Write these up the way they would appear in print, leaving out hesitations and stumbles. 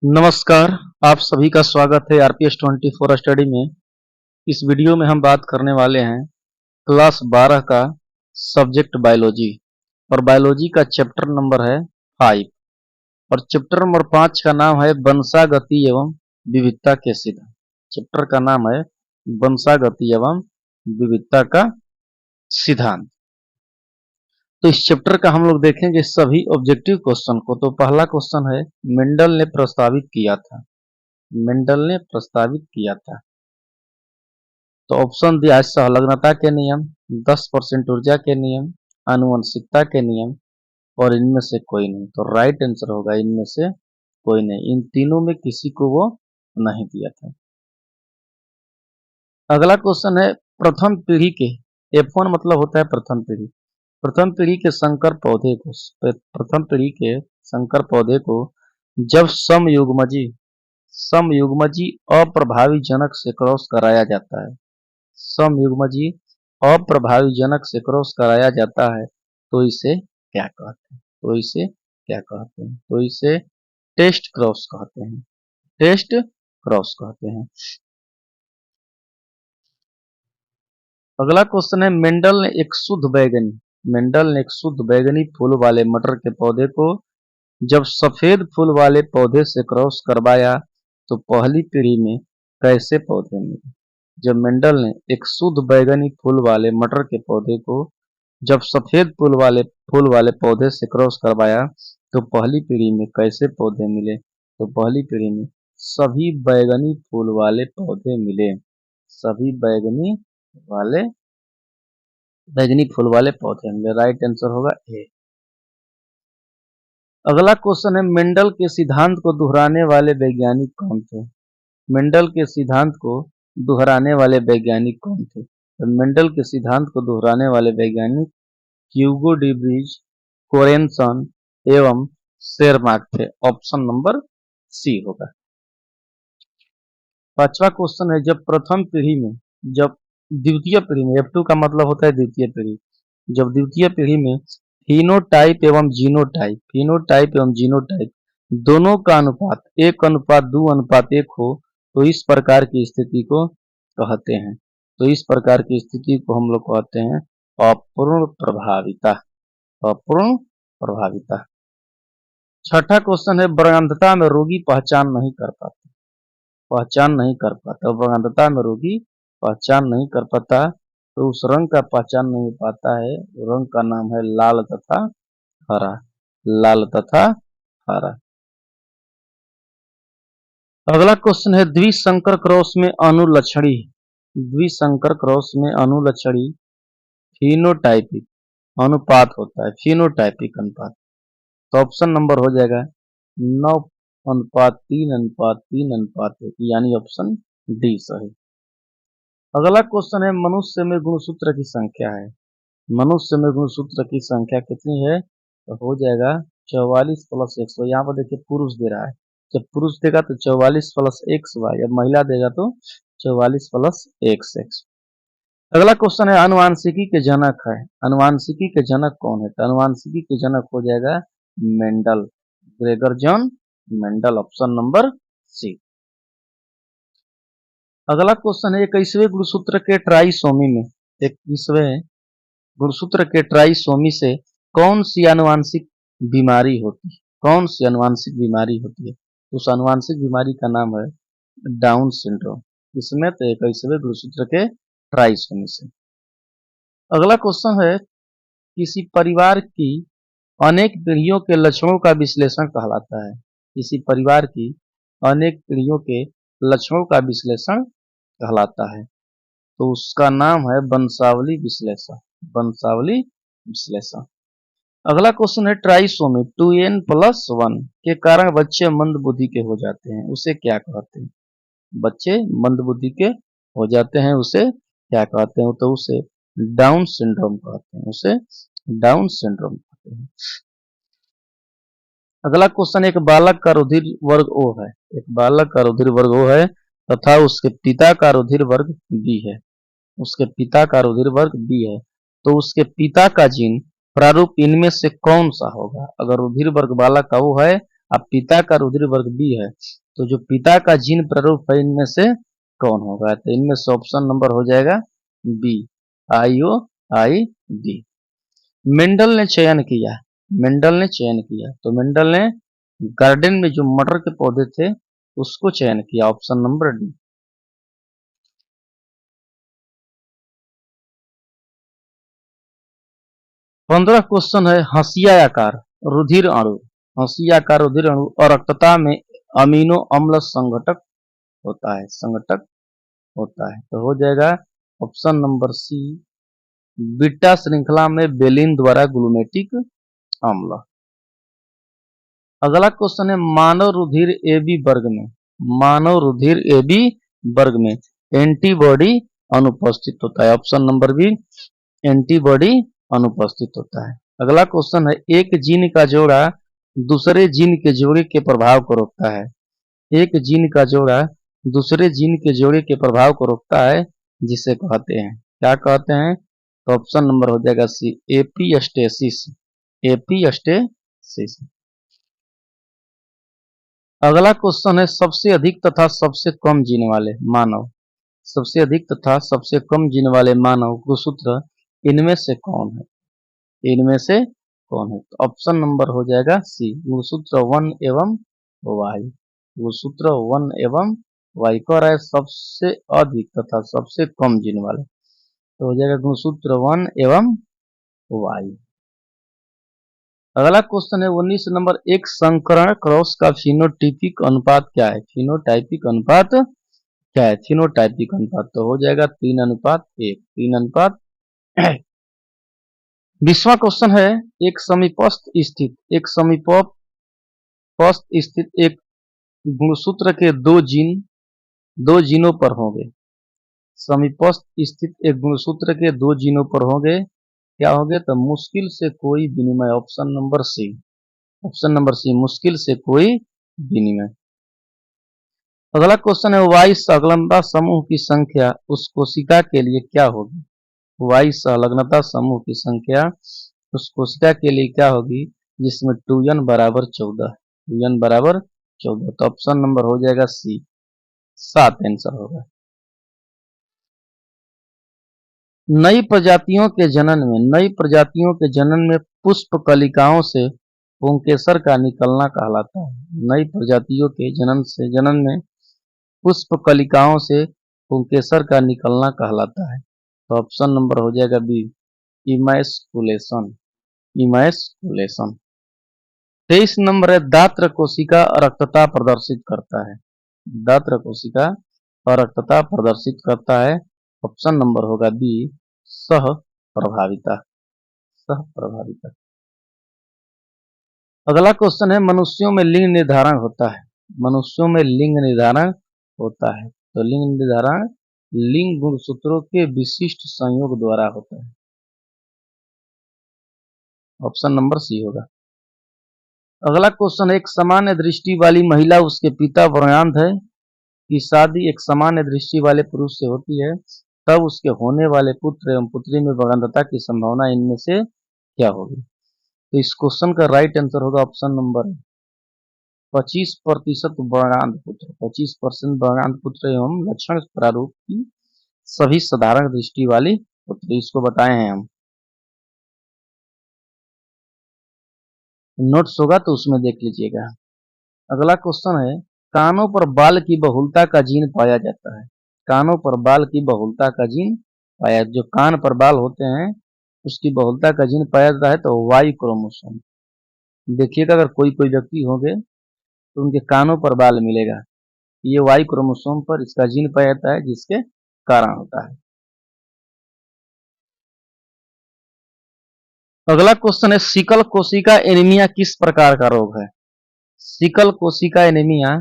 नमस्कार, आप सभी का स्वागत है आरपीएस 24 स्टडी में। इस वीडियो में हम बात करने वाले हैं क्लास 12 का सब्जेक्ट बायोलॉजी और बायोलॉजी का चैप्टर नंबर है 5 और चैप्टर नंबर 5 का नाम है वंशागति एवं विविधता के सिद्धांत। चैप्टर का नाम है वंशागति एवं विविधता का सिद्धांत। तो इस चैप्टर का हम लोग देखेंगे सभी ऑब्जेक्टिव क्वेश्चन को। तो पहला क्वेश्चन है, मेंडल ने प्रस्तावित किया था। मेंडल ने प्रस्तावित किया था। तो ऑप्शन दिया है सहलग्नता के नियम, 10% ऊर्जा के नियम, आनुवंशिकता के नियम और इनमें से कोई नहीं। तो राइट आंसर होगा इनमें से कोई नहीं। इन तीनों में किसी को वो नहीं दिया था। अगला क्वेश्चन है, प्रथम पीढ़ी के F1 मतलब होता है प्रथम पीढ़ी। प्रथम पीढ़ी के संकर पौधे को प्रथम पीढ़ी के संकर पौधे को जब समयुग्मजी अप्रभावी जनक से क्रॉस कराया जाता है, समयुग्मजी अप्रभावी जनक से क्रॉस कराया जाता है तो इसे क्या कहते हैं? तो इसे टेस्ट क्रॉस कहते हैं। टेस्ट क्रॉस कहते हैं। अगला क्वेश्चन है, मेंडल ने एक शुद्ध बैगनी फूल वाले मटर के पौधे को जब सफेद फूल वाले पौधे से क्रॉस करवाया तो पहली पीढ़ी में कैसे पौधे मिले? जब मेंडल ने एक शुद्ध बैगनी फूल वाले मटर के पौधे को जब सफेद फूल वाले पौधे से क्रॉस करवाया तो पहली पीढ़ी में कैसे पौधे मिले? तो पहली पीढ़ी में सभी बैगनी फूल वाले पौधे मिले। सभी बैगनी फूल वाले पौधे मिले। राइट आंसर होगा ए। अगला क्वेश्चन है, मेंडल के सिद्धांत को दोहराने वाले वैज्ञानिक कौन थे? मेंडल के सिद्धांत को दोहराने वाले वैज्ञानिक कौन थे? तो मेंडल के सिद्धांत को दोहराने वाले वैज्ञानिक ह्यूगो डी ब्रिज, कोरेनसन एवं शेरमार्क थे। ऑप्शन नंबर सी होगा। पांचवा क्वेश्चन है, जब द्वितीय पीढ़ी में F2 का मतलब होता है द्वितीय पीढ़ी। जब द्वितीय पीढ़ी में फिनोटाइप एवं जीनोटाइप दोनों का अनुपात 1:2:1 हो तो इस प्रकार की स्थिति को कहते हैं। तो इस प्रकार की स्थिति को हम लोग कहते हैं अपूर्ण प्रभाविता। अपूर्ण प्रभाविता। छठा क्वेश्चन है, वर्गांधता में रोगी पहचान नहीं कर पाता। वर्गांधता में रोगी पहचान नहीं कर पाता तो उस रंग का पहचान नहीं पाता है। रंग का नाम है लाल तथा हरा। अगला क्वेश्चन है, द्विसंकर क्रॉस में अनुलक्षणी फिनोटाइपिक अनुपात होता है। फिनोटाइपिक अनुपात। तो ऑप्शन नंबर हो जाएगा 9:3:3:1 यानी ऑप्शन डी सही। अगला क्वेश्चन है, मनुष्य में गुणसूत्र की संख्या है। मनुष्य में गुणसूत्र की संख्या कितनी है? तो हो जाएगा 44 + 100। यहाँ पर देखिए पुरुष दे रहा है। जब पुरुष देगा तो 44 + XY, जब महिला देगा तो 44 + XX। अगला क्वेश्चन है, अनुवांशिकी के जनक है। अनुवांशिकी के जनक कौन है? तो अनुवांशिकी के जनक हो जाएगा Mendel, Gregor Johann Mendel. Option number C. अगला क्वेश्चन है, 21वें गुणसूत्र के ट्राइसोमी से कौन सी आनुवांशिक बीमारी होती है? उस आनुवांशिक बीमारी का नाम है डाउन सिंड्रोम। इसमें तो 21वें गुणसूत्र के ट्राइसोमी से। अगला क्वेश्चन है, किसी परिवार की अनेक पीढ़ियों के लक्षणों का विश्लेषण कहलाता है। किसी परिवार की अनेक पीढ़ियों के लक्षणों का विश्लेषण कहलाता है तो उसका नाम है वंशावली विश्लेषण। अगला क्वेश्चन है, ट्राइसोमी 2n+1 के कारण बच्चे मंद बुद्धि के हो जाते हैं, उसे क्या कहते हैं? बच्चे मंद बुद्धि के हो जाते हैं उसे क्या कहते हैं? तो उसे डाउन सिंड्रोम कहते हैं। अगला क्वेश्चन, एक बालक का रुधिर वर्ग O है तथा उसके पिता का रुधिर वर्ग B है। तो उसके पिता का जीन प्रारूप इनमें से कौन सा होगा? अगर रुधिर वर्ग बालक का O है अब पिता का रुधिर वर्ग बी है, तो जो पिता का जीन प्रारूप है इनमें से कौन होगा? तो इनमें से ऑप्शन नंबर हो जाएगा बी, आईओ आई बी। मेंडल ने चयन किया, मेंडल ने चयन किया, तो मेंडल ने गार्डन में जो मटर के पौधे थे उसको चयन किया, ऑप्शन नंबर डी। 15 क्वेश्चन है हंसियाकार रुधिर अणु, हंसियाकार रुधिर अणु और रक्तता में अमीनो अम्ल संघटक होता है, संघटक होता है, तो हो जाएगा ऑप्शन नंबर सी, बीटा श्रृंखला में बेलिन द्वारा ग्लूमेटिक अम्ल। अगला क्वेश्चन है मानव रुधिर ए बी वर्ग में, मानव रुधिर ए बी वर्ग में एंटीबॉडी अनुपस्थित होता है, ऑप्शन नंबर बी, एंटीबॉडी अनुपस्थित होता है। अगला क्वेश्चन है एक जीन का जोड़ा दूसरे जीन के जोड़े के प्रभाव को रोकता है, एक जीन का जोड़ा दूसरे जीन के जोड़े के प्रभाव को रोकता है, जिसे कहते हैं, क्या कहते हैं? तो ऑप्शन नंबर हो जाएगा सी, एपीस्टेसिस, एपीस्टेसिस। अगला क्वेश्चन है सबसे अधिक तथा सबसे कम जीन वाले मानव, सबसे अधिक तथा सबसे कम जीन वाले मानव गुणसूत्र इनमें से कौन है? इनमें से कौन है? तो ऑप्शन नंबर हो जाएगा सी, गुणसूत्र 1 एवं वाई, गुणसूत्र 1 एवं वाई कह रहा है सबसे अधिक तथा सबसे कम जीन वाले, तो हो जाएगा गुणसूत्र 1 एवं वाई। अगला क्वेश्चन है 19 नंबर, एक संकरण क्रॉस का फिनोटाइपिक अनुपात क्या है? फिनोटाइपिक अनुपात क्या है? फिनोटाइपिक अनुपात तो हो जाएगा 3:1, 3:1। 20वां क्वेश्चन है एक समीपस्थ स्थित, एक समीपस्थ स्थित एक गुणसूत्र के दो जीनों पर होंगे, समीपस्थ स्थित एक गुणसूत्र के दो जीनों पर होंगे, क्या होंगे? तो मुश्किल से कोई विनिमय, option number C, option number C, मुश्किल से कोई विनिमय। अगला क्वेश्चन है वाई संलग्नता समूह की संख्या उस कोशिका के लिए क्या होगी? वाई संलग्नता समूह की संख्या उस कोशिका के लिए क्या होगी जिसमें 2n बराबर 14, 2n बराबर 14, तो ऑप्शन नंबर हो जाएगा सी, 7 आंसर होगा। नई प्रजातियों के जनन में, नई प्रजातियों के जनन में पुष्प कलिकाओं से पुंकेसर का निकलना कहलाता है, नई प्रजातियों के जनन में पुष्प कलिकाओं से पुंकेसर का निकलना कहलाता है, तो ऑप्शन नंबर हो जाएगा बी, इमैस्कुलेशन, इमैस्कुलेशन। 23 नंबर है दात्र कोशिका रक्तता प्रदर्शित करता है, दात्र कोशिका रक्तता प्रदर्शित करता है, ऑप्शन नंबर होगा बी, सह प्रभाविता, सह प्रभाविता। अगला क्वेश्चन है मनुष्यों में लिंग निर्धारण होता है, मनुष्यों में लिंग निर्धारण होता है, तो लिंग निर्धारण लिंग गुणसूत्रों के विशिष्ट संयोग द्वारा होता है, ऑप्शन नंबर सी होगा। अगला क्वेश्चन है एक सामान्य दृष्टि वाली महिला उसके पिता वर्णांध है की शादी एक सामान्य दृष्टि वाले पुरुष से होती है, तब उसके होने वाले पुत्र एवं पुत्री में वर्णांधता की संभावना इनमें से क्या होगी? तो इस क्वेश्चन का राइट आंसर होगा ऑप्शन नंबर 25% वर्णांध पुत्र, 25% वर्णांध पुत्र एवं लक्षण प्रारूप की सभी साधारण दृष्टि वाली पुत्री, इसको बताए हैं हम, नोट्स होगा तो उसमें देख लीजिएगा। अगला क्वेश्चन है कानों पर बाल की बहुलता का जीन पाया जाता है, कानों पर बाल की बहुलता का जीन पाया, जो कान पर बाल होते हैं उसकी बहुलता का जीन पाया जाता है, तो वाई क्रोमोसोम। देखिएगा अगर कोई कोई व्यक्ति होंगे तो उनके कानों पर बाल मिलेगा, ये वाई क्रोमोसोम पर इसका जीन पाया जाता है जिसके कारण होता है। अगला क्वेश्चन है सिकल कोशिका एनीमिया किस प्रकार का रोग है? सिकल कोशिका एनीमिया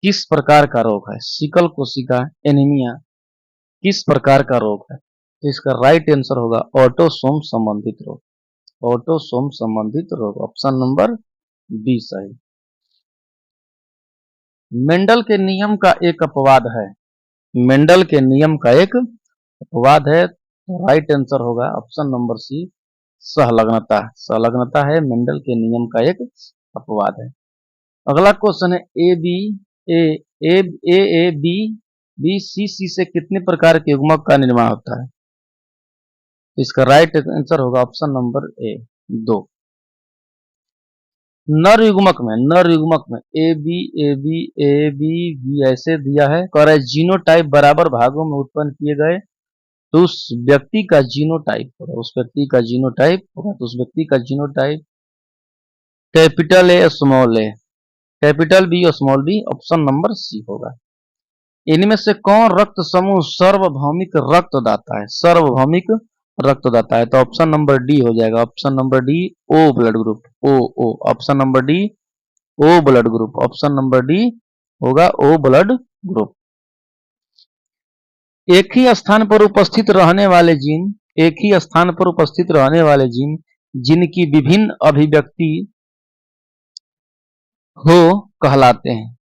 किस प्रकार का रोग है? सिकल कोशिका एनीमिया किस प्रकार का रोग है? तो इसका राइट आंसर होगा ऑटोसोम संबंधित रोग, ऑटोसोम संबंधित रोग, ऑप्शन नंबर बी सही। मेंडल के नियम का एक अपवाद है, मेंडल के नियम का एक अपवाद है, तो राइट आंसर होगा ऑप्शन नंबर सी, सहलग्नता, सहलग्नता है मेंडल के नियम का एक अपवाद है। अगला क्वेश्चन है A B A A A A B B C C से कितने प्रकार के युग्मक का निर्माण होता है? तो इसका राइट आंसर होगा ऑप्शन नंबर ए 2। नर युग्मक में A B A B A B B ऐसे दिया है, कह रहा है जीनोटाइप बराबर भागों में उत्पन्न किए गए तो उस व्यक्ति का जीनोटाइप होगा, उस व्यक्ति का जीनोटाइप होगा, तो उस व्यक्ति का genotype capital A small A, capital B और small B, option number C होगा। इनमें से कौन रक्त समूह सार्वभौमिक रक्तदाता है? सार्वभौमिक रक्तदाता है, तो ऑप्शन नंबर डी हो जाएगा, option number D O blood group, O O, option number D O blood group, option number D होगा ओ ब्लड ग्रुप। एक ही स्थान पर उपस्थित रहने वाले जीन, एक ही स्थान पर उपस्थित रहने वाले जीन जिनकी विभिन्न अभिव्यक्ति हो कहलाते हैं,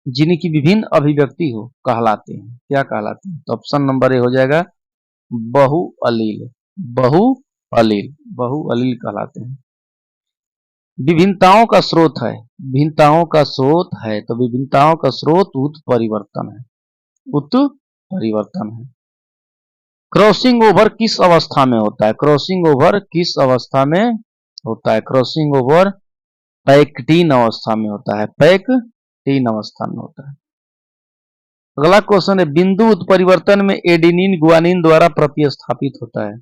जिनकी विभिन्न अभिव्यक्ति हो कहलाते हैं, क्या कहलाते हैं? तो ऑप्शन नंबर ए हो जाएगा बहुअलील, बहुअलील, बहुअलील कहलाते हैं। विभिन्नताओं का स्रोत है, भिन्नताओं का स्रोत है, तो विभिन्नताओं का स्रोत उत्परिवर्तन है, उत्परिवर्तन है। क्रॉसिंग ओवर किस अवस्था में होता है? क्रॉसिंग ओवर किस अवस्था में होता है? क्रॉसिंग ओवर पैक्टीन अवस्था में होता है, पैक्टीन अवस्था में होता है। अगला क्वेश्चन है बिंदु उत्परिवर्तन में एडेनिन गुआनिन द्वारा प्रतिस्थापित होता है,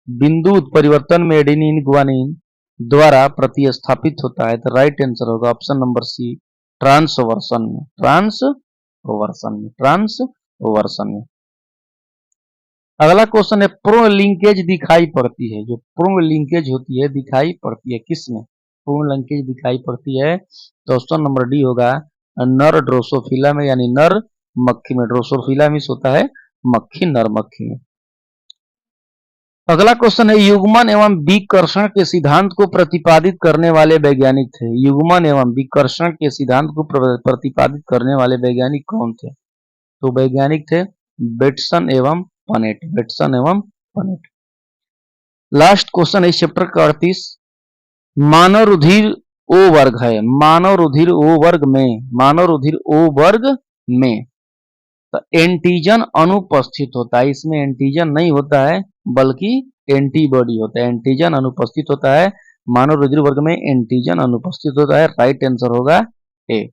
बिंदु उत्परिवर्तन में एडेनिन गुआनिन द्वारा प्रतिस्थापित होता है, तो राइट आंसर होगा ऑप्शन नंबर सी ट्रांसवर्सन में, ट्रांसवर्सन में, ट्रांसवर्सन में। अगला क्वेश्चन है पूर्ण लिंकेज दिखाई पड़ती है, जो पूर्ण लिंकेज होती है दिखाई पड़ती है किसमें? पूर्ण लिंकेज दिखाई पड़ती है, तो ऑप्शन नंबर डी होगा नर ड्रोसोफिला में, यानी नर मक्खी में। ड्रोसोफिला मीन्स होता है मक्खी, नर मक्खी में। अगला क्वेश्चन है युग्मन एवं विकर्षण के सिद्धांत को प्रतिपादित करने वाले वैज्ञानिक थे, युग्मन एवं विकर्षण के सिद्धांत को प्रतिपादित करने वाले वैज्ञानिक कौन थे? तो वैज्ञानिक थे बेटसन एवं पनेट, बेटसन एवं पनेट। लास्ट क्वेश्चन है चैप्टर का 38, मानव रुधिर ओ वर्ग है, मानव रुधिर ओ वर्ग में, मानव रुधिर ओ वर्ग में तो एंटीजन अनुपस्थित होता है, इसमें एंटीजन नहीं होता है बल्कि एंटीबॉडी होता है, एंटीजन अनुपस्थित होता है, मानव रुधिर वर्ग में एंटीजन अनुपस्थित होता है, राइट आंसर होगा ए।